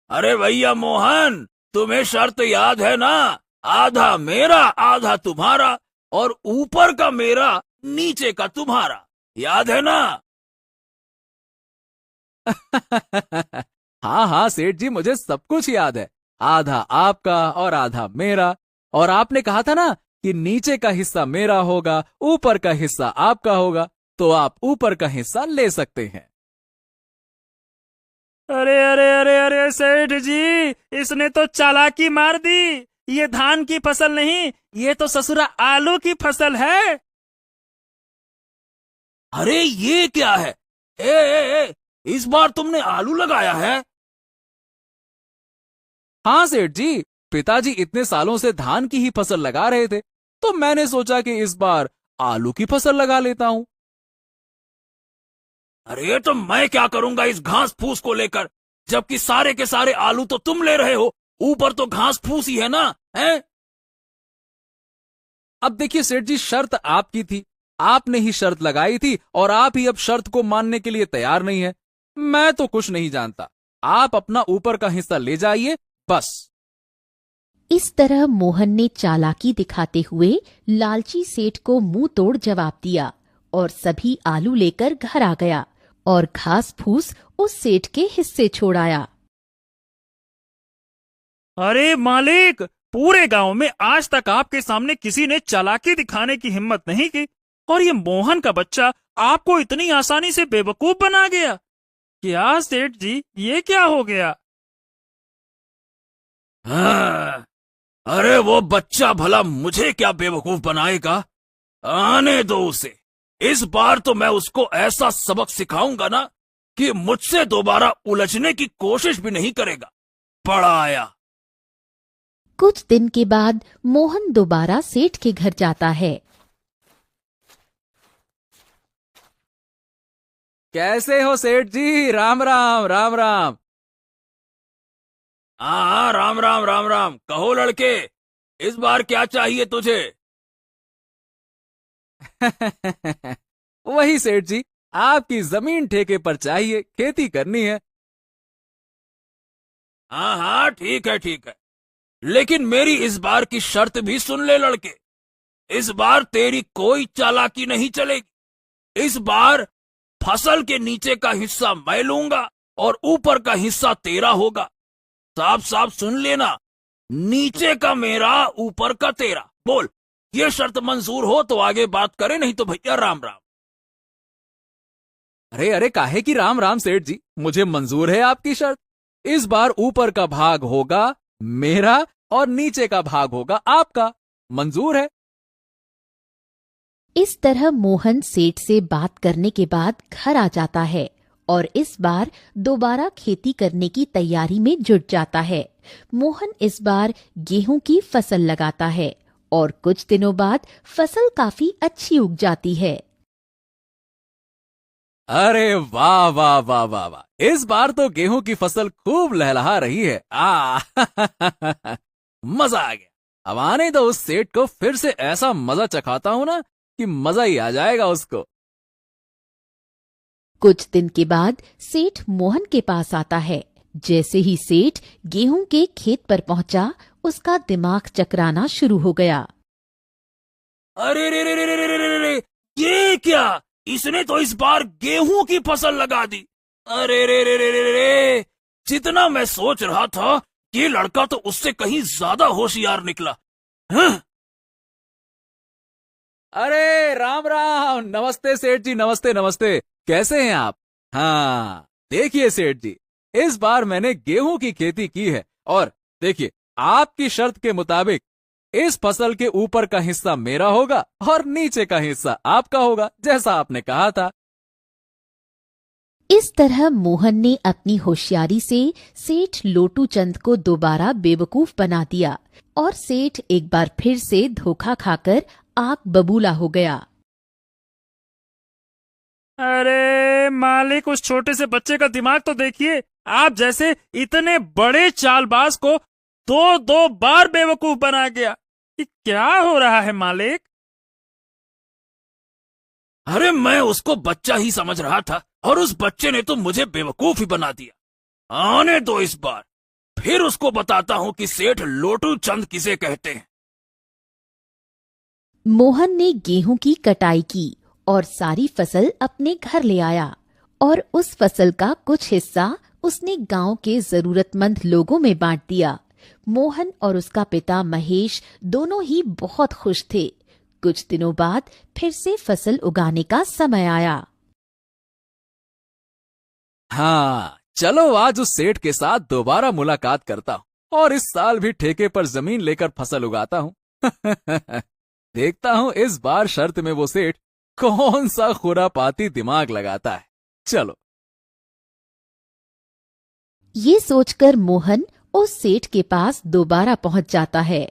अरे भैया मोहन, तुम्हें शर्त याद है ना? आधा मेरा आधा तुम्हारा, और ऊपर का मेरा नीचे का तुम्हारा, याद है ना? हाँ हाँ सेठ जी, मुझे सब कुछ याद है। आधा आपका और आधा मेरा। और आपने कहा था ना कि नीचे का हिस्सा मेरा होगा, ऊपर का हिस्सा आपका होगा, तो आप ऊपर का हिस्सा ले सकते हैं। अरे अरे अरे अरे सेठ जी, इसने तो चालाकी मार दी। ये धान की फसल नहीं, ये तो ससुरा आलू की फसल है। अरे ये क्या है? ए, इस बार तुमने आलू लगाया है? हाँ सेठ जी, पिताजी इतने सालों से धान की ही फसल लगा रहे थे, तो मैंने सोचा कि इस बार आलू की फसल लगा लेता हूँ। अरे तो मैं क्या करूंगा इस घास फूस को लेकर, जबकि सारे के सारे आलू तो तुम ले रहे हो। ऊपर तो घास फूस ही है ना, हैं? अब देखिए सेठ जी, शर्त आपकी थी, आपने ही शर्त लगाई थी, और आप ही अब शर्त को मानने के लिए तैयार नहीं है। मैं तो कुछ नहीं जानता, आप अपना ऊपर का हिस्सा ले जाइए बस। इस तरह मोहन ने चालाकी दिखाते हुए लालची सेठ को मुंह तोड़ जवाब दिया और सभी आलू लेकर घर आ गया और घास फूस उस सेठ के हिस्से छोड़ाया। अरे मालिक, पूरे गांव में आज तक आपके सामने किसी ने चालाकी दिखाने की हिम्मत नहीं की, और ये मोहन का बच्चा आपको इतनी आसानी से बेवकूफ बना गया। क्या सेठ जी, ये क्या हो गया? हाँ, अरे वो बच्चा भला मुझे क्या बेवकूफ बनाएगा? आने दो उसे। इस बार तो मैं उसको ऐसा सबक सिखाऊंगा ना कि मुझसे दोबारा उलझने की कोशिश भी नहीं करेगा। बड़ा आया। कुछ दिन के बाद मोहन दोबारा सेठ के घर जाता है। कैसे हो सेठ जी? राम राम राम राम। हाँ, राम राम राम राम। कहो लड़के, इस बार क्या चाहिए तुझे? वही सेठ जी, आपकी जमीन ठेके पर चाहिए, खेती करनी है। हाँ हाँ, ठीक है ठीक है, लेकिन मेरी इस बार की शर्त भी सुन ले लड़के। इस बार तेरी कोई चालाकी नहीं चलेगी। इस बार फसल के नीचे का हिस्सा मैं लूंगा और ऊपर का हिस्सा तेरा होगा। साफ साफ सुन लेना, नीचे का मेरा, ऊपर का तेरा। बोल, ये शर्त मंजूर हो तो आगे बात करें, नहीं तो भैया राम राम। अरे अरे, काहे की राम राम सेठ जी, मुझे मंजूर है आपकी शर्त। इस बार ऊपर का भाग होगा मेरा और नीचे का भाग होगा आपका। मंजूर है। इस तरह मोहन सेठ से बात करने के बाद घर आ जाता है और इस बार दोबारा खेती करने की तैयारी में जुट जाता है। मोहन इस बार गेहूं की फसल लगाता है और कुछ दिनों बाद फसल काफी अच्छी उग जाती है। अरे वाह वाह वाह वाह वाह, इस बार तो गेहूं की फसल खूब लहलहा रही है। मजा आ गया। अब आने दो उस सेठ को, फिर से ऐसा मजा चखाता हूं ना कि मजा ही आ जाएगा उसको। कुछ दिन के बाद सेठ मोहन के पास आता है। जैसे ही सेठ गेहूं के खेत पर पहुंचा, उसका दिमाग चकराना शुरू हो गया। अरे रे रे रे रे रे रे रे रे, ये क्या? इसने तो इस बार गेहूं की फसल लगा दी। अरे रे रे रे रे रे रे, जितना मैं सोच रहा था, ये लड़का तो उससे कहीं ज्यादा होशियार निकला। हाँ? अरे राम राम, नमस्ते सेठ जी, नमस्ते नमस्ते। कैसे हैं आप? हाँ देखिए सेठ जी, इस बार मैंने गेहूं की खेती की है, और देखिए आपकी शर्त के मुताबिक इस फसल के ऊपर का हिस्सा मेरा होगा और नीचे का हिस्सा आपका होगा, जैसा आपने कहा था। इस तरह मोहन ने अपनी होशियारी से सेठ लोटू चंद को दोबारा बेवकूफ बना दिया और सेठ एक बार फिर से धोखा खाकर आग बबूला हो गया। अरे मालिक, उस छोटे से बच्चे का दिमाग तो देखिए। आप जैसे इतने बड़े चालबाज को दो दो बार बेवकूफ बना गया। ये क्या हो रहा है मालिक? अरे मैं उसको बच्चा ही समझ रहा था, और उस बच्चे ने तो मुझे बेवकूफ ही बना दिया। आने दो इस बार, फिर उसको बताता हूं कि सेठ लोटू चंद किसे कहते हैं। मोहन ने गेहूं की कटाई की और सारी फसल अपने घर ले आया और उस फसल का कुछ हिस्सा उसने गांव के जरूरतमंद लोगों में बांट दिया। मोहन और उसका पिता महेश दोनों ही बहुत खुश थे। कुछ दिनों बाद फिर से फसल उगाने का समय आया। हाँ, चलो आज उस सेठ के साथ दोबारा मुलाकात करता हूँ और इस साल भी ठेके पर जमीन लेकर फसल उगाता हूँ। देखता हूँ इस बार शर्त में वो सेठ कौन सा खुरापाती दिमाग लगाता है। चलो। ये सोचकर मोहन उस सेठ के पास दोबारा पहुंच जाता है।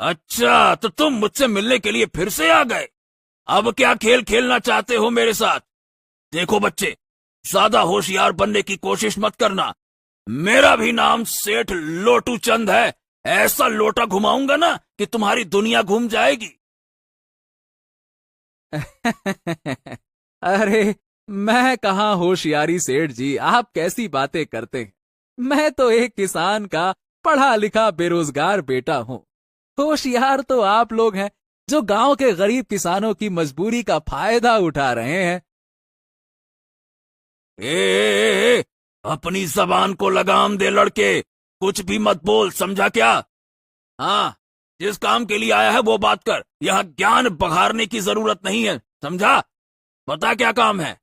अच्छा, तो तुम मुझसे मिलने के लिए फिर से आ गए। अब क्या खेल खेलना चाहते हो मेरे साथ? देखो बच्चे, ज्यादा होशियार बनने की कोशिश मत करना। मेरा भी नाम सेठ लोटू चंद है। ऐसा लोटा घुमाऊंगा ना कि तुम्हारी दुनिया घूम जाएगी। अरे, मैं कहाँ होशियारी सेठ जी, आप कैसी बातें करते हैं। मैं तो एक किसान का पढ़ा लिखा बेरोजगार बेटा हूँ। होशियार तो आप लोग हैं जो गांव के गरीब किसानों की मजबूरी का फायदा उठा रहे हैं। ए, अपनी जबान को लगाम दे लड़के, कुछ भी मत बोल, समझा क्या? हाँ, जिस काम के लिए आया है वो बात कर। यहाँ ज्ञान बघारने की जरूरत नहीं है, समझा? बता क्या काम है?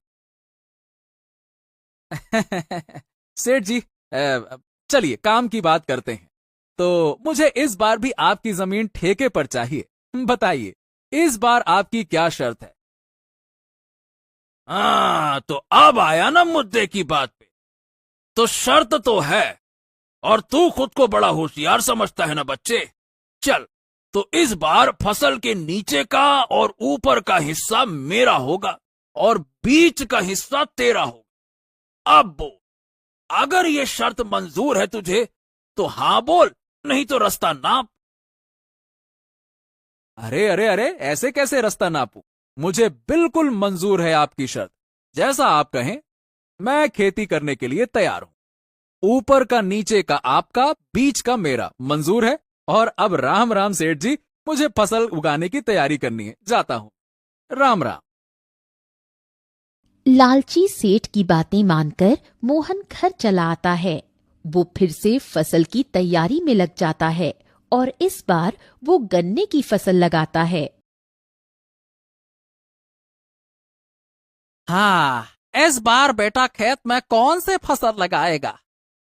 सेठ जी, चलिए काम की बात करते हैं। तो मुझे इस बार भी आपकी जमीन ठेके पर चाहिए। बताइए, इस बार आपकी क्या शर्त है? हाँ, तो अब आया ना मुद्दे की बात पे। तो शर्त तो है, और तू खुद को बड़ा होशियार समझता है ना बच्चे। चल, तो इस बार फसल के नीचे का और ऊपर का हिस्सा मेरा होगा और बीच का हिस्सा तेरा होगा। अब बोल, अगर ये शर्त मंजूर है तुझे तो हाँ बोल, नहीं तो रास्ता नाप। अरे अरे अरे, ऐसे कैसे रास्ता नापूं? मुझे बिल्कुल मंजूर है आपकी शर्त। जैसा आप कहें, मैं खेती करने के लिए तैयार हूं। ऊपर का नीचे का आपका, बीच का मेरा। मंजूर है। और अब राम राम सेठ जी, मुझे फसल उगाने की तैयारी करनी है। जाता हूं। राम राम। लालची सेठ की बातें मानकर मोहन घर चला आता है। वो फिर से फसल की तैयारी में लग जाता है और इस बार वो गन्ने की फसल लगाता है। हाँ, इस बार बेटा खेत में कौन से फसल लगाएगा?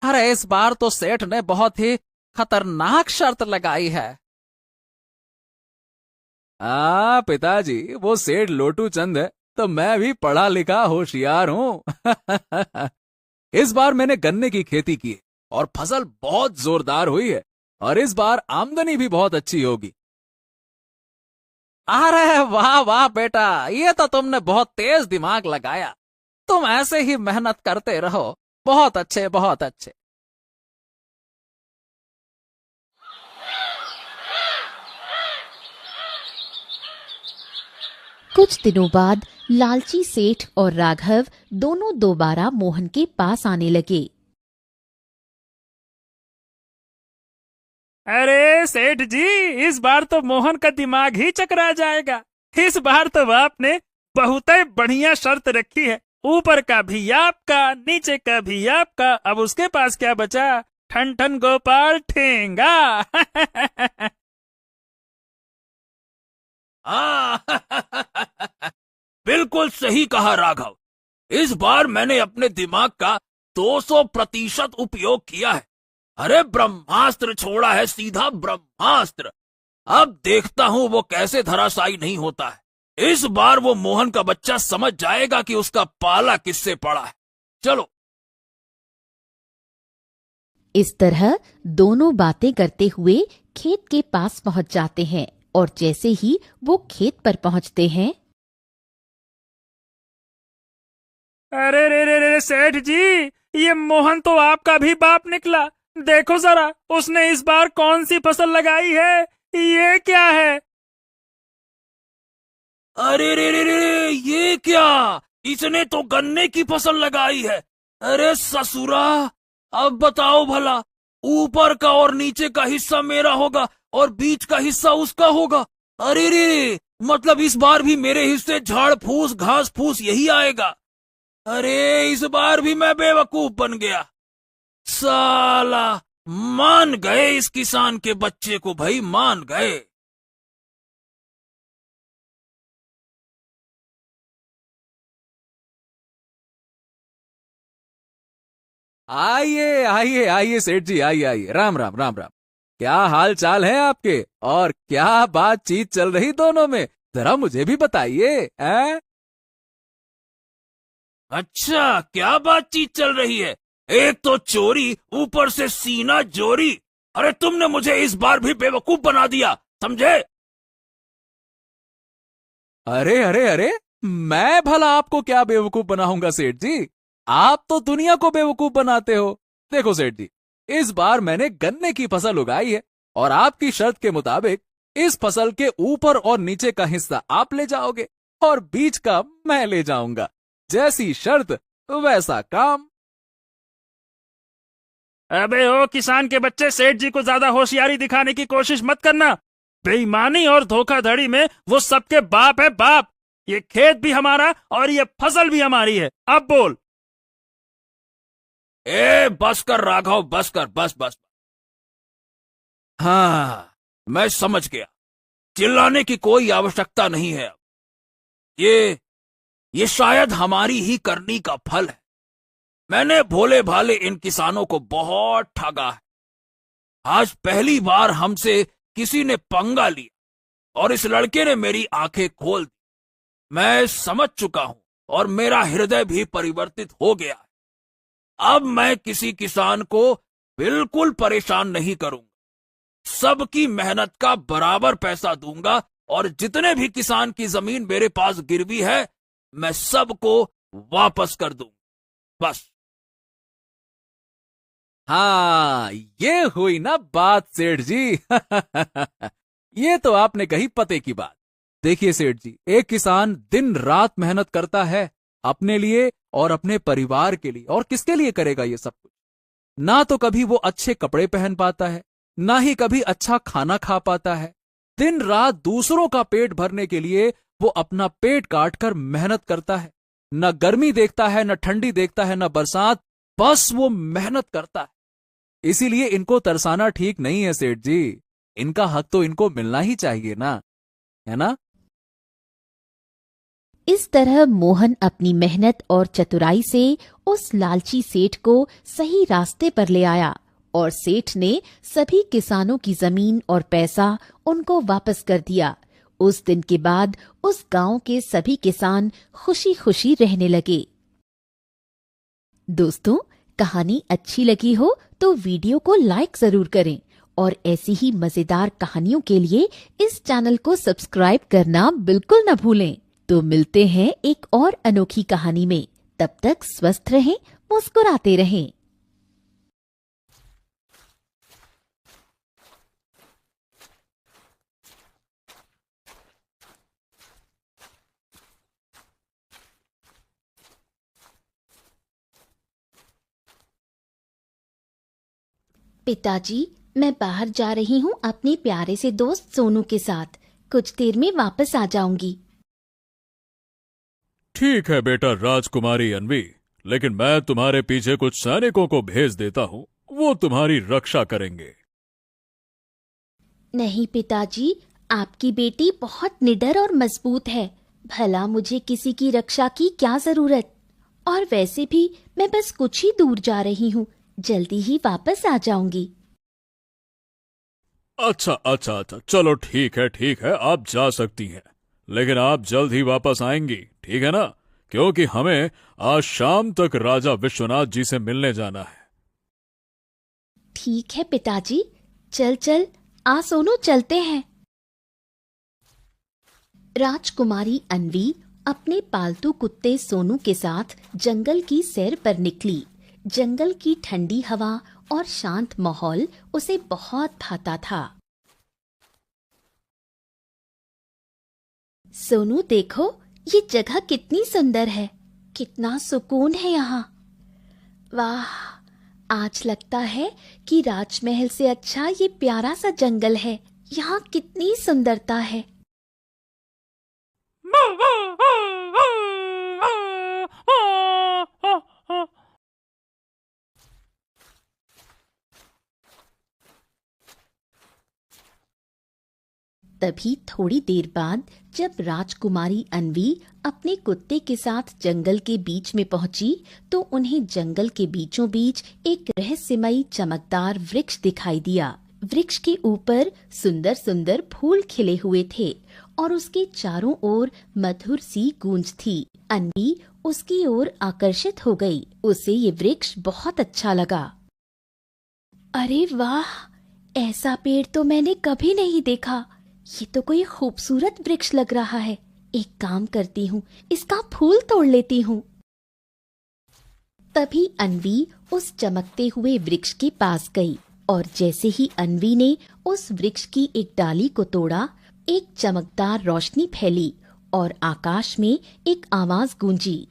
अरे, इस बार तो सेठ ने बहुत ही खतरनाक शर्त लगाई है। पिताजी, वो सेठ लोटू चंद है, तो मैं भी पढ़ा लिखा होशियार हूँ। इस बार मैंने गन्ने की खेती की और फसल बहुत जोरदार हुई है और इस बार आमदनी भी बहुत अच्छी होगी। अरे वाह वाह बेटा, ये तो तुमने बहुत तेज दिमाग लगाया। तुम ऐसे ही मेहनत करते रहो। बहुत अच्छे, बहुत अच्छे। कुछ दिनों बाद लालची सेठ और राघव दोनों दोबारा मोहन के पास आने लगे। अरे सेठ जी, इस बार तो मोहन का दिमाग ही चकरा जाएगा। इस बार तो आपने बहुत ही बढ़िया शर्त रखी है। ऊपर का भी आपका, नीचे का भी आपका। अब उसके पास क्या बचा? ठन ठन गोपाल ठेंगा। बिल्कुल सही कहा राघव। इस बार मैंने अपने दिमाग का 200% उपयोग किया है। अरे ब्रह्मास्त्र छोड़ा है, सीधा ब्रह्मास्त्र। अब देखता हूं वो कैसे धराशायी नहीं होता है। इस बार वो मोहन का बच्चा समझ जाएगा कि उसका पाला किससे पड़ा है। चलो। इस तरह दोनों बातें करते हुए खेत के पास पहुंच जाते हैं और जैसे ही वो खेत पर पहुंचते हैं, अरे रे रे रे सेठ जी, ये मोहन तो आपका भी बाप निकला। देखो जरा, उसने इस बार कौन सी फसल लगाई है? ये क्या है? अरे रे रे रे, ये क्या? इसने तो गन्ने की फसल लगाई है। अरे ससुरा, अब बताओ भला, ऊपर का और नीचे का हिस्सा मेरा होगा और बीच का हिस्सा उसका होगा। अरे रे, मतलब इस बार भी मेरे हिस्से झाड़ फूस घास फूस यही आएगा। अरे इस बार भी मैं बेवकूफ बन गया। साला, मान गए इस किसान के बच्चे को, भाई मान गए। आइए आइए आइए सेठ जी, आइए आइए, राम राम राम राम। क्या हाल चाल है आपके, और क्या बातचीत चल रही दोनों में, जरा मुझे भी बताइए। हैं? अच्छा, क्या बातचीत चल रही है? एक तो चोरी, ऊपर से सीना जोरी। अरे तुमने मुझे इस बार भी बेवकूफ बना दिया, समझे? अरे अरे अरे, मैं भला आपको क्या बेवकूफ बनाऊंगा सेठ जी, आप तो दुनिया को बेवकूफ बनाते हो। देखो सेठ जी, इस बार मैंने गन्ने की फसल उगाई है और आपकी शर्त के मुताबिक इस फसल के ऊपर और नीचे का हिस्सा आप ले जाओगे और बीच का मैं ले जाऊंगा। जैसी शर्त वैसा काम। अबे ओ किसान के बच्चे, सेठ जी को ज्यादा होशियारी दिखाने की कोशिश मत करना। बेईमानी और धोखाधड़ी में वो सबके बाप है, बाप। ये खेत भी हमारा और ये फसल भी हमारी है। अब बोल। ए बस कर राघव, बस कर, बस बस। हाँ, मैं समझ गया, चिल्लाने की कोई आवश्यकता नहीं है अब। ये शायद हमारी ही करनी का फल है। मैंने भोले भाले इन किसानों को बहुत ठगा है। आज पहली बार हमसे किसी ने पंगा लिया और इस लड़के ने मेरी आंखें खोल दी। मैं समझ चुका हूं और मेरा हृदय भी परिवर्तित हो गया है। अब मैं किसी किसान को बिल्कुल परेशान नहीं करूंगा। सबकी मेहनत का बराबर पैसा दूंगा और जितने भी किसान की जमीन मेरे पास गिरवी है, मैं सबको वापस कर दूंगा, बस। हाँ, ये हुई ना बात सेठ जी। ये तो आपने कही पते की बात। देखिए सेठ जी, एक किसान दिन रात मेहनत करता है अपने लिए और अपने परिवार के लिए, और किसके लिए करेगा ये सब कुछ? ना तो कभी वो अच्छे कपड़े पहन पाता है, ना ही कभी अच्छा खाना खा पाता है। दिन रात दूसरों का पेट भरने के लिए वो अपना पेट काट कर मेहनत करता है। न गर्मी देखता है, न ठंडी देखता है, न बरसात, बस वो मेहनत करता है। इसीलिए इनको तरसाना ठीक नहीं है सेठ जी। इनका हक तो इनको मिलना ही चाहिए ना, है ना? इस तरह मोहन अपनी मेहनत और चतुराई से उस लालची सेठ को सही रास्ते पर ले आया और सेठ ने सभी किसानों की जमीन और पैसा उनको वापस कर दिया। उस दिन के बाद उस गांव के सभी किसान खुशी खुशी रहने लगे। दोस्तों, कहानी अच्छी लगी हो तो वीडियो को लाइक जरूर करें और ऐसी ही मजेदार कहानियों के लिए इस चैनल को सब्सक्राइब करना बिल्कुल न भूलें। तो मिलते हैं एक और अनोखी कहानी में। तब तक स्वस्थ रहें, मुस्कुराते रहें। पिताजी, मैं बाहर जा रही हूँ अपने प्यारे से दोस्त सोनू के साथ। कुछ देर में वापस आ जाऊंगी। ठीक है बेटा राजकुमारी अन्वी, लेकिन मैं तुम्हारे पीछे कुछ सैनिकों को भेज देता हूँ, वो तुम्हारी रक्षा करेंगे। नहीं पिताजी, आपकी बेटी बहुत निडर और मजबूत है। भला मुझे किसी की रक्षा की क्या जरूरत? और वैसे भी मैं बस कुछ ही दूर जा रही हूँ, जल्दी ही वापस आ जाऊंगी। अच्छा, चलो ठीक है, आप जा सकती हैं, लेकिन आप जल्द ही वापस आएंगी, ठीक है ना? क्योंकि हमें आज शाम तक राजा विश्वनाथ जी से मिलने जाना है। ठीक है पिताजी, चल आ सोनू, चलते हैं। राजकुमारी अन्वी अपने पालतू कुत्ते सोनू के साथ जंगल की सैर पर निकली। जंगल की ठंडी हवा और शांत माहौल उसे बहुत भाता था। सोनू देखो, ये जगह कितनी सुंदर है, कितना सुकून है यहाँ। वाह, आज लगता है कि राजमहल से अच्छा ये प्यारा सा जंगल है। यहाँ कितनी सुंदरता है। तभी थोड़ी देर बाद जब राजकुमारी अन्वी अपने कुत्ते के साथ जंगल के बीच में पहुंची तो उन्हें जंगल के बीचों बीच एक रहस्यमयी चमकदार वृक्ष दिखाई दिया। वृक्ष के ऊपर सुंदर सुंदर फूल खिले हुए थे और उसके चारों ओर मधुर सी गूंज थी। अन्वी उसकी ओर आकर्षित हो गई। उसे ये वृक्ष बहुत अच्छा लगा। अरे वाह, ऐसा पेड़ तो मैंने कभी नहीं देखा। ये तो कोई खूबसूरत वृक्ष लग रहा है। एक काम करती हूँ, इसका फूल तोड़ लेती हूँ। तभी अन्वी उस चमकते हुए वृक्ष के पास गई और जैसे ही अन्वी ने उस वृक्ष की एक डाली को तोड़ा, एक चमकदार रोशनी फैली और आकाश में एक आवाज गूंजी।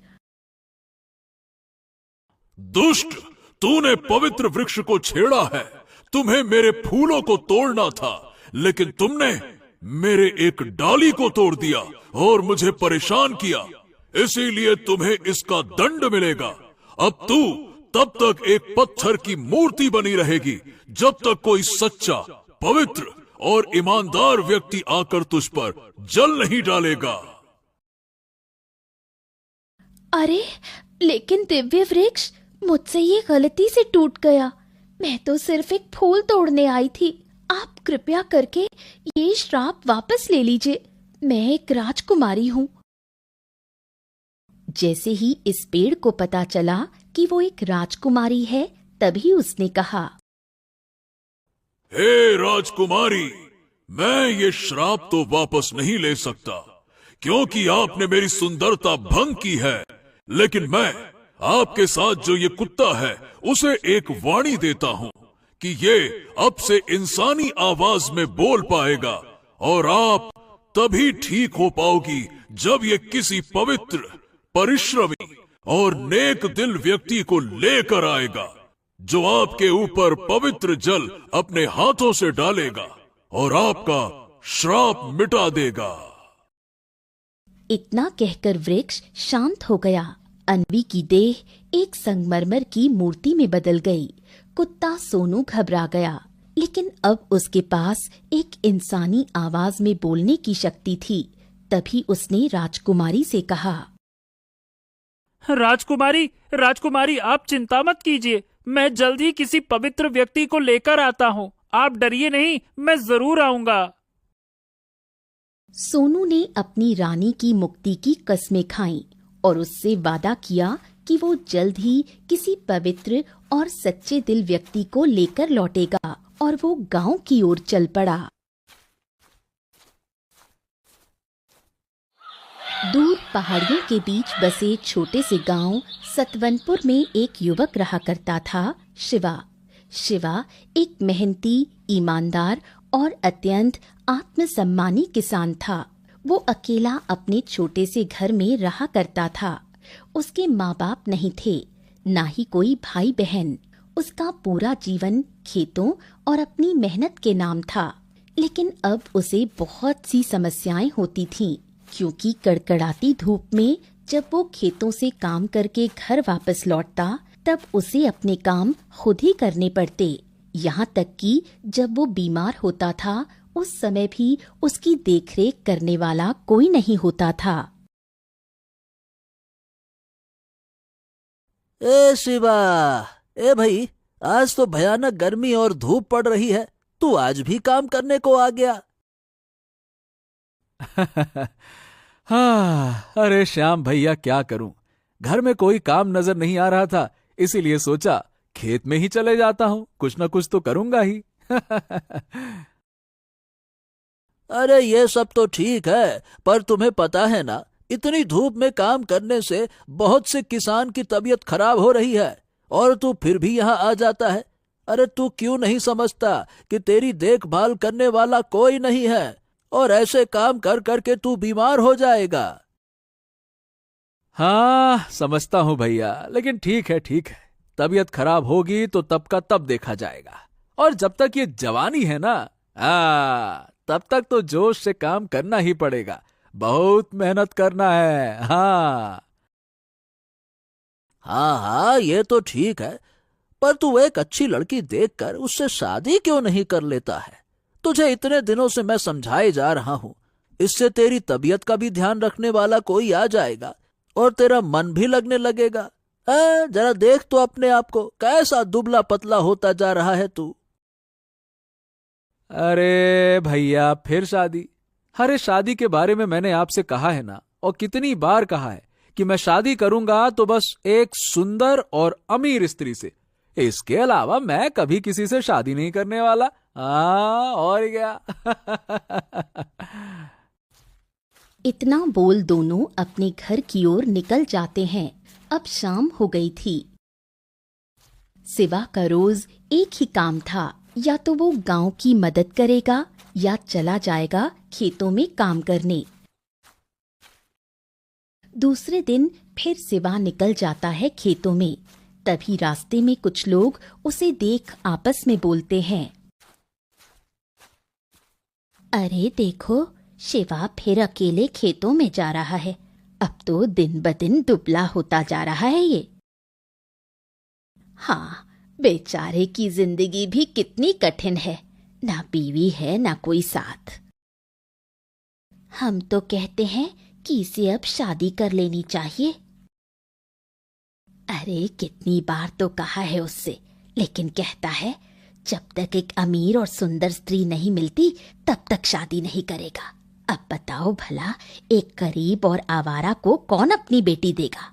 दुष्ट, तूने पवित्र वृक्ष को छेड़ा है। तुम्हें मेरे फूलों को तोड़ना था, लेकिन तुमने मेरे एक डाली को तोड़ दिया और मुझे परेशान किया। इसीलिए तुम्हें इसका दंड मिलेगा। अब तू तब तक एक पत्थर की मूर्ति बनी रहेगी जब तक कोई सच्चा, पवित्र और ईमानदार व्यक्ति आकर तुझ पर जल नहीं डालेगा। अरे लेकिन दिव्य वृक्ष, मुझसे ये गलती से टूट गया। मैं तो सिर्फ एक फूल तोड़ने आई थी। आप कृपया करके ये श्राप वापस ले लीजिए। मैं एक राजकुमारी हूँ। जैसे ही इस पेड़ को पता चला कि वो एक राजकुमारी है, तभी उसने कहा, हे राजकुमारी, मैं ये श्राप तो वापस नहीं ले सकता क्योंकि आपने मेरी सुंदरता भंग की है। लेकिन मैं आपके साथ जो ये कुत्ता है उसे एक वाणी देता हूँ कि ये अब से इंसानी आवाज में बोल पाएगा और आप तभी ठीक हो पाओगी जब ये किसी पवित्र, परिश्रमी और नेक दिल व्यक्ति को लेकर आएगा जो आपके ऊपर पवित्र जल अपने हाथों से डालेगा और आपका श्राप मिटा देगा। इतना कहकर वृक्ष शांत हो गया। अन्वी की देह एक संगमरमर की मूर्ति में बदल गई। कुत्ता सोनू घबरा गया, लेकिन अब उसके पास एक इंसानी आवाज में बोलने की शक्ति थी। तभी उसने राजकुमारी से कहा, राजकुमारी, राजकुमारी, आप चिंता मत कीजिए। मैं जल्द ही किसी पवित्र व्यक्ति को लेकर आता हूँ। आप डरिए नहीं, मैं जरूर आऊंगा। सोनू ने अपनी रानी की मुक्ति की कस्में खाईं और उससे वादा किया कि वो जल्द ही किसी पवित्र और सच्चे दिल व्यक्ति को लेकर लौटेगा और वो गांव की ओर चल पड़ा। दूर पहाड़ियों के बीच बसे छोटे से गांव सतवनपुर में एक युवक रहा करता था, शिवा। शिवा एक मेहनती, ईमानदार और अत्यंत आत्मसम्मानी किसान था। वो अकेला अपने छोटे से घर में रहा करता था। उसके माँ बाप नहीं थे, ना ही कोई भाई बहन। उसका पूरा जीवन खेतों और अपनी मेहनत के नाम था। लेकिन अब उसे बहुत सी समस्याएं होती थीं, क्योंकि कड़कड़ाती धूप में जब वो खेतों से काम करके घर वापस लौटता, तब उसे अपने काम खुद ही करने पड़ते। यहाँ तक कि जब वो बीमार होता था, उस समय भी उसकी देखरेख करने वाला कोई नहीं होता था। ए शिवा, ए भाई, आज तो भयानक गर्मी और धूप पड़ रही है। तू आज भी काम करने को आ गया। हाँ, अरे श्याम भैया, क्या करूं, घर में कोई काम नजर नहीं आ रहा था, इसीलिए सोचा खेत में ही चले जाता हूं, कुछ न कुछ तो करूंगा ही। अरे ये सब तो ठीक है, पर तुम्हें पता है ना, इतनी धूप में काम करने से बहुत से किसान की तबीयत खराब हो रही है और तू फिर भी यहाँ आ जाता है। अरे तू क्यों नहीं समझता कि तेरी देखभाल करने वाला कोई नहीं है और ऐसे काम कर करके तू बीमार हो जाएगा। हाँ, समझता हूं भैया, लेकिन ठीक है, ठीक है, तबीयत खराब होगी तो तब का तब देखा जाएगा। और जब तक ये जवानी है ना, तब तक तो जोश से काम करना ही पड़ेगा। बहुत मेहनत करना है। हाँ हाँ, ये तो ठीक है, पर तू एक अच्छी लड़की देखकर उससे शादी क्यों नहीं कर लेता है? तुझे इतने दिनों से मैं समझाए जा रहा हूँ, इससे तेरी तबीयत का भी ध्यान रखने वाला कोई आ जाएगा और तेरा मन भी लगने लगेगा। जरा देख तो अपने आप को, कैसा दुबला पतला होता जा रहा है तू। अरे भैया, फिर शादी? अरे शादी के बारे में मैंने आपसे कहा है ना, और कितनी बार कहा है कि मैं शादी करूंगा तो बस एक सुंदर और अमीर स्त्री से। इसके अलावा मैं कभी किसी से शादी नहीं करने वाला। और क्या। इतना बोल दोनों अपने घर की ओर निकल जाते हैं। अब शाम हो गई थी। सिवा का रोज एक ही काम था, या तो वो गांव की मदद करेगा या चला जाएगा खेतों में काम करने। दूसरे दिन फिर सिवा निकल जाता है खेतों में। तभी रास्ते में कुछ लोग उसे देख आपस में बोलते हैं, अरे देखो, शिवा फिर अकेले खेतों में जा रहा है। अब तो दिन ब दिन दुबला होता जा रहा है ये। हाँ, बेचारे की जिंदगी भी कितनी कठिन है, ना बीवी है ना कोई साथ। हम तो कहते हैं कि इसे अब शादी कर लेनी चाहिए। अरे कितनी बार तो कहा है उससे, लेकिन कहता है जब तक एक अमीर और सुंदर स्त्री नहीं मिलती तब तक शादी नहीं करेगा। अब बताओ भला, एक गरीब और आवारा को कौन अपनी बेटी देगा?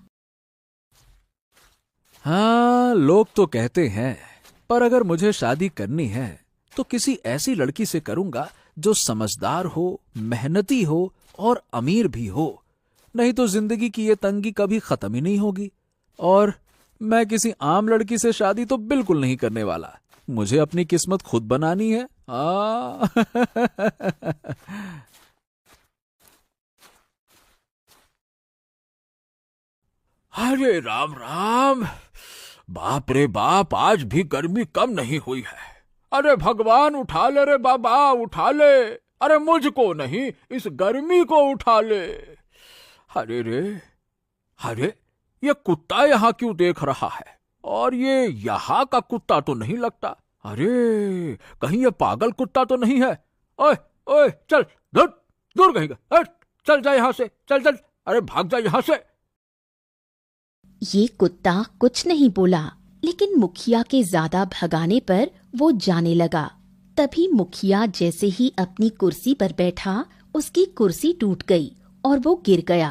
हाँ, लोग तो कहते हैं, पर अगर मुझे शादी करनी है तो किसी ऐसी लड़की से करूंगा जो समझदार हो, मेहनती हो और अमीर भी हो। नहीं तो जिंदगी की ये तंगी कभी खत्म ही नहीं होगी। और मैं किसी आम लड़की से शादी तो बिल्कुल नहीं करने वाला। मुझे अपनी किस्मत खुद बनानी है। अरे राम राम, बाप रे बाप, आज भी गर्मी कम नहीं हुई है। अरे भगवान उठा ले रे बाबा, उठा ले। अरे मुझको नहीं, इस गर्मी को उठा ले। अरे रे, अरे ये कुत्ता यहाँ क्यों देख रहा है? और ये यहाँ का कुत्ता तो नहीं लगता। अरे कहीं ये पागल कुत्ता तो नहीं है? ओए ओए, चल दूर दूर कहीं का, चल जा यहाँ से, चल चल, अरे भाग जा यहाँ से। ये कुत्ता कुछ नहीं बोला, लेकिन मुखिया के ज्यादा भगाने पर वो जाने लगा। तभी मुखिया जैसे ही अपनी कुर्सी पर बैठा, उसकी कुर्सी टूट गई और वो गिर गया।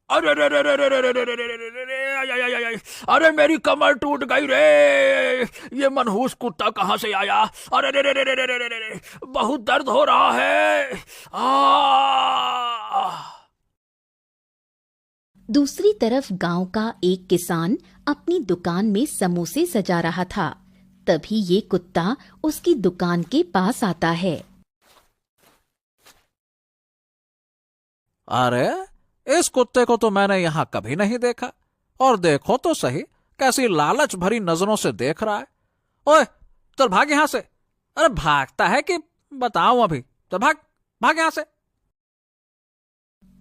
अरे रे रे रे रे रे रे रे रे रे रे रे, अरे मेरी कमर टूट गई रे। ये मनहूस कुत्ता कहाँ से आया? अरे रे रे रे रे रे रे रे रे, बहुत दर्द हो रहा है। दूसरी तरफ गांव का एक किसान अपनी दुकान में समोसे सजा रहा था। तभी ये कुत्ता उसकी दुकान के पास आता है। अरे इस कुत्ते को तो मैंने यहाँ कभी नहीं देखा। और देखो तो सही, कैसी लालच भरी नजरों से देख रहा है। ओए चल भाग यहाँ से। अरे भागता है कि बताऊं अभी? चल भाग भाग यहाँ से।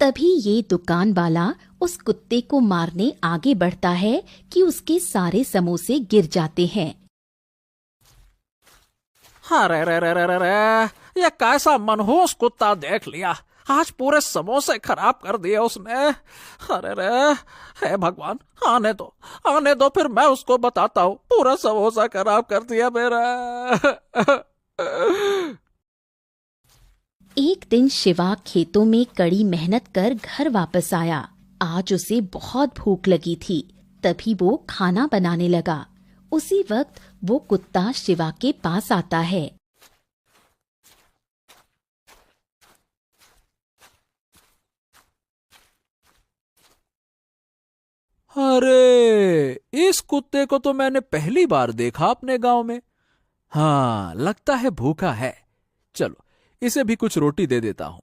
तभी ये दुकान वाला उस कुत्ते को मारने आगे बढ़ता है कि उसके सारे समोसे गिर जाते हैं। अरे रे रे रे रे रे, ये कैसा मनहूस कुत्ता देख लिया, आज पूरे समोसे खराब कर दिए उसने। अरे रे, हे भगवान, आने दो, फिर मैं उसको बताता हूँ। पूरा समोसा खराब कर दिया मेरा। एक दिन शिवा खेतों में कड़ी मेहनत कर घर वापस आया। आज उसे बहुत भूख लगी थी। तभी वो खाना बनाने लगा। उसी वक्त वो कुत्ता शिवा के पास आता है। अरे इस कुत्ते को तो मैंने पहली बार देखा अपने गांव में। हाँ, लगता है भूखा है। चलो इसे भी कुछ रोटी दे देता हूँ।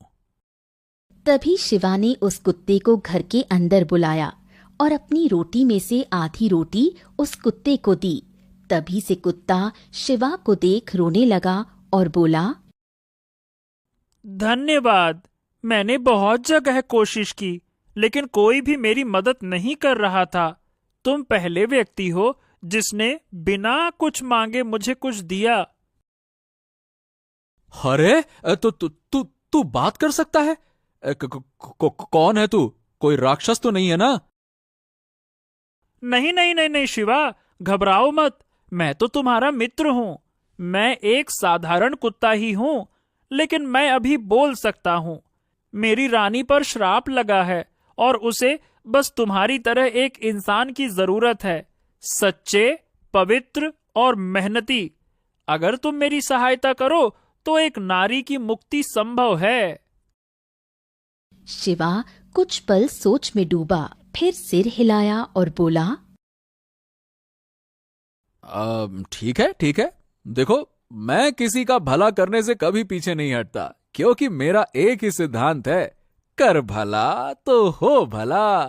तभी शिवा ने उस कुत्ते को घर के अंदर बुलाया और अपनी रोटी में से आधी रोटी उस कुत्ते को दी। तभी से कुत्ता शिवा को देख रोने लगा और बोला, धन्यवाद, मैंने बहुत जगह कोशिश की, लेकिन कोई भी मेरी मदद नहीं कर रहा था। तुम पहले व्यक्ति हो जिसने बिना कुछ मांगे मुझे कुछ दिया। अरे तो तू बात कर सकता है? कौन है तू? कोई राक्षस तो नहीं है ना? नहीं नहीं नहीं नहीं शिवा, घबराओ मत, मैं तो तुम्हारा मित्र हूँ। मैं एक साधारण कुत्ता ही हूँ, लेकिन मैं अभी बोल सकता हूँ। मेरी रानी पर श्राप लगा है और उसे बस तुम्हारी तरह एक इंसान की जरूरत है, सच्चे, पवित्र और मेहनती। अगर तुम मेरी सहायता करो तो एक नारी की मुक्ति संभव है। शिवा कुछ पल सोच में डूबा, फिर सिर हिलाया और बोला, ठीक है। देखो, मैं किसी का भला करने से कभी पीछे नहीं हटता, क्योंकि मेरा एक ही सिद्धांत है, कर भला तो हो भला।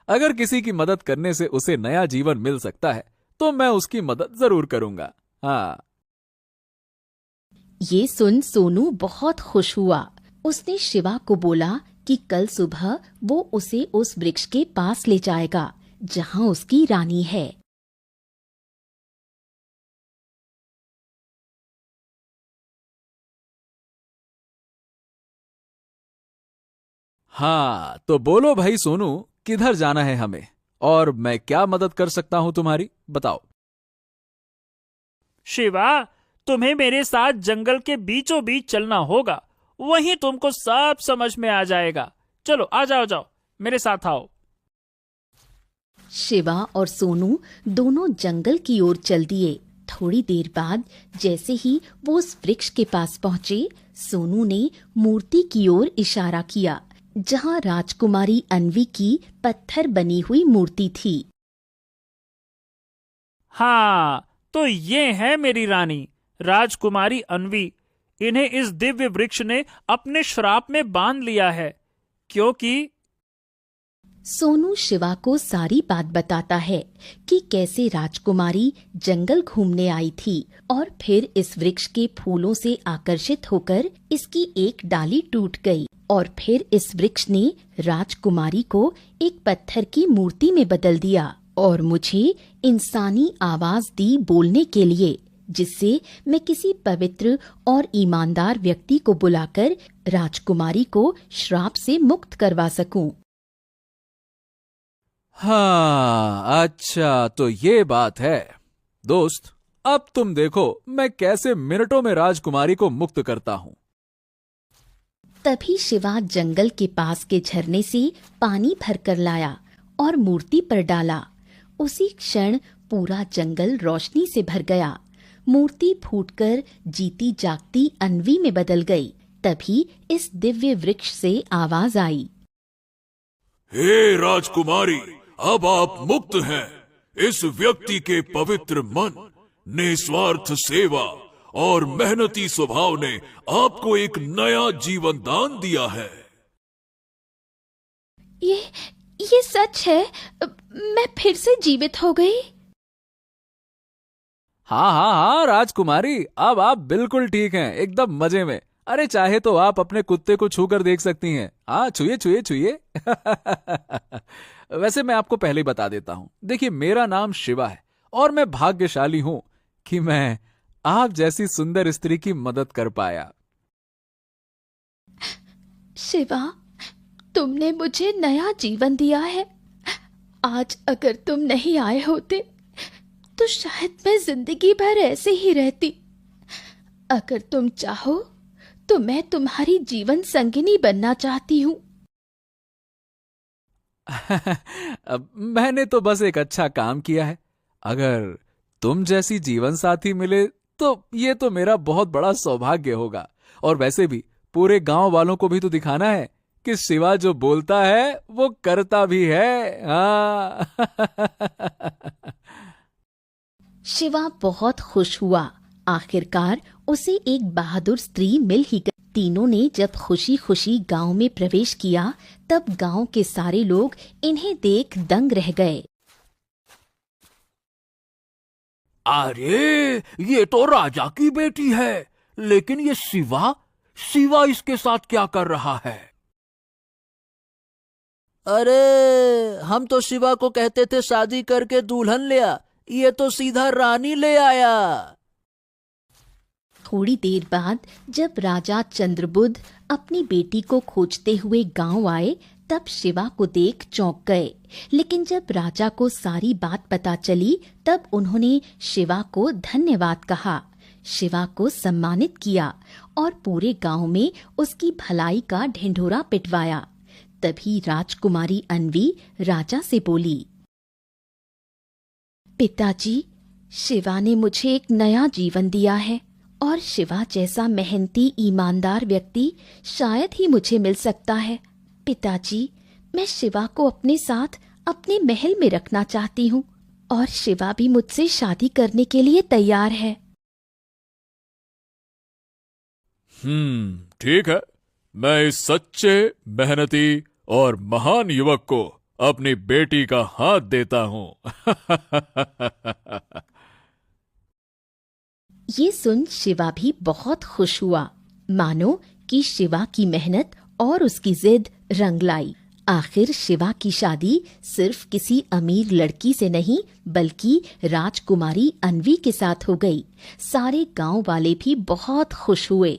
अगर किसी की मदद करने से उसे नया जीवन मिल सकता है तो मैं उसकी मदद जरूर करूंगा। हाँ। ये सुन सोनू बहुत खुश हुआ। उसने शिवा को बोला कि कल सुबह वो उसे उस वृक्ष के पास ले जाएगा जहाँ उसकी रानी है। हाँ, तो बोलो भाई सोनू, किधर जाना है हमें और मैं क्या मदद कर सकता हूं तुम्हारी, बताओ। शिवा, तुम्हें मेरे साथ जंगल के बीचों बीच चलना होगा, वहीं तुमको सब समझ में आ जाएगा। चलो आ जाओ, मेरे साथ आओ। शिवा और सोनू दोनों जंगल की ओर चल दिए। थोड़ी देर बाद जैसे ही वो उस वृक्ष के पास पहुंचे, सोनू ने मूर्ति की ओर इशारा किया जहां राजकुमारी अन्वी की पत्थर बनी हुई मूर्ति थी। हाँ, तो ये है मेरी रानी, राजकुमारी अन्वी। इन्हें इस दिव्य वृक्ष ने अपने श्राप में बांध लिया है, क्योंकि सोनू शिवा को सारी बात बताता है कि कैसे राजकुमारी जंगल घूमने आई थी और फिर इस वृक्ष के फूलों से आकर्षित होकर इसकी एक डाली टूट गई और फिर इस वृक्ष ने राजकुमारी को एक पत्थर की मूर्ति में बदल दिया और मुझे इंसानी आवाज दी बोलने के लिए, जिससे मैं किसी पवित्र और ईमानदार व्यक्ति को बुलाकर राजकुमारी को श्राप से मुक्त करवा सकूं। हाँ, अच्छा, तो ये बात है। दोस्त, अब तुम देखो मैं कैसे मिनटों में राजकुमारी को मुक्त करता हूँ। तभी शिवा जंगल के पास के झरने से पानी भरकर लाया और मूर्ति पर डाला। उसी क्षण पूरा जंगल रोशनी से भर गया। मूर्ति फूटकर जीती जागती अन्वी में बदल गई। तभी इस दिव्य वृक्ष से आवाज आई, हे राजकुमारी, अब आप मुक्त हैं। इस व्यक्ति के पवित्र मन, निस्वार्थ सेवा और मेहनती स्वभाव ने आपको एक नया जीवन दान दिया है। ये सच है? मैं फिर से जीवित हो गई? हाँ राजकुमारी, अब आप बिल्कुल ठीक हैं, एकदम मजे में। अरे चाहे तो आप अपने कुत्ते को छू कर देख सकती हैं। हाँ, छुए। वैसे मैं आपको पहले ही बता देता हूँ, देखिए मेरा नाम शिवा है और मैं भाग्यशाली हूँ कि मैं आप जैसी सुंदर स्त्री की मदद कर पाया। शिवा, तुमने मुझे नया जीवन दिया है। आज अगर तुम नहीं आए होते तो शायद मैं जिंदगी भर ऐसे ही रहती। अगर तुम चाहो तो मैं तुम्हारी जीवन संगिनी बनना चाहती हूँ। मैंने तो बस एक अच्छा काम किया है। अगर तुम जैसी जीवन साथी मिले तो ये तो मेरा बहुत बड़ा सौभाग्य होगा। और वैसे भी पूरे गांव वालों को भी तो दिखाना है कि शिवा जो बोलता है वो करता भी है। हाँ। शिवा बहुत खुश हुआ। आखिरकार उसे एक बहादुर स्त्री मिल ही गई। तीनों ने जब खुशी खुशी गांव में प्रवेश किया तब गांव के सारे लोग इन्हें देख दंग रह गए। अरे ये तो राजा की बेटी है, लेकिन ये शिवा शिवा इसके साथ क्या कर रहा है? अरे हम तो शिवा को कहते थे शादी करके दुल्हन ले आ, ये तो सीधा रानी ले आया। थोड़ी देर बाद जब राजा चंद्रबुद्ध अपनी बेटी को खोजते हुए गांव आए, तब शिवा को देख चौंक गए। लेकिन जब राजा को सारी बात पता चली, तब उन्होंने शिवा को धन्यवाद कहा, शिवा को सम्मानित किया और पूरे गांव में उसकी भलाई का ढिंढोरा पिटवाया। तभी राजकुमारी अन्वी राजा से बोली, पिताजी, शिवा ने मुझे एक नया जीवन दिया है और शिवा जैसा मेहनती ईमानदार व्यक्ति शायद ही मुझे मिल सकता है। पिताजी, मैं शिवा को अपने साथ अपने महल में रखना चाहती हूँ और शिवा भी मुझसे शादी करने के लिए तैयार है। ठीक है, मैं इस सच्चे, मेहनती और महान युवक को अपनी बेटी का हाथ देता हूँ। ये सुन शिवा भी बहुत खुश हुआ, मानो कि शिवा की मेहनत और उसकी जिद रंग लाई। आखिर शिवा की शादी सिर्फ किसी अमीर लड़की से नहीं, बल्कि राजकुमारी अन्वी के साथ हो गई। सारे गांव वाले भी बहुत खुश हुए।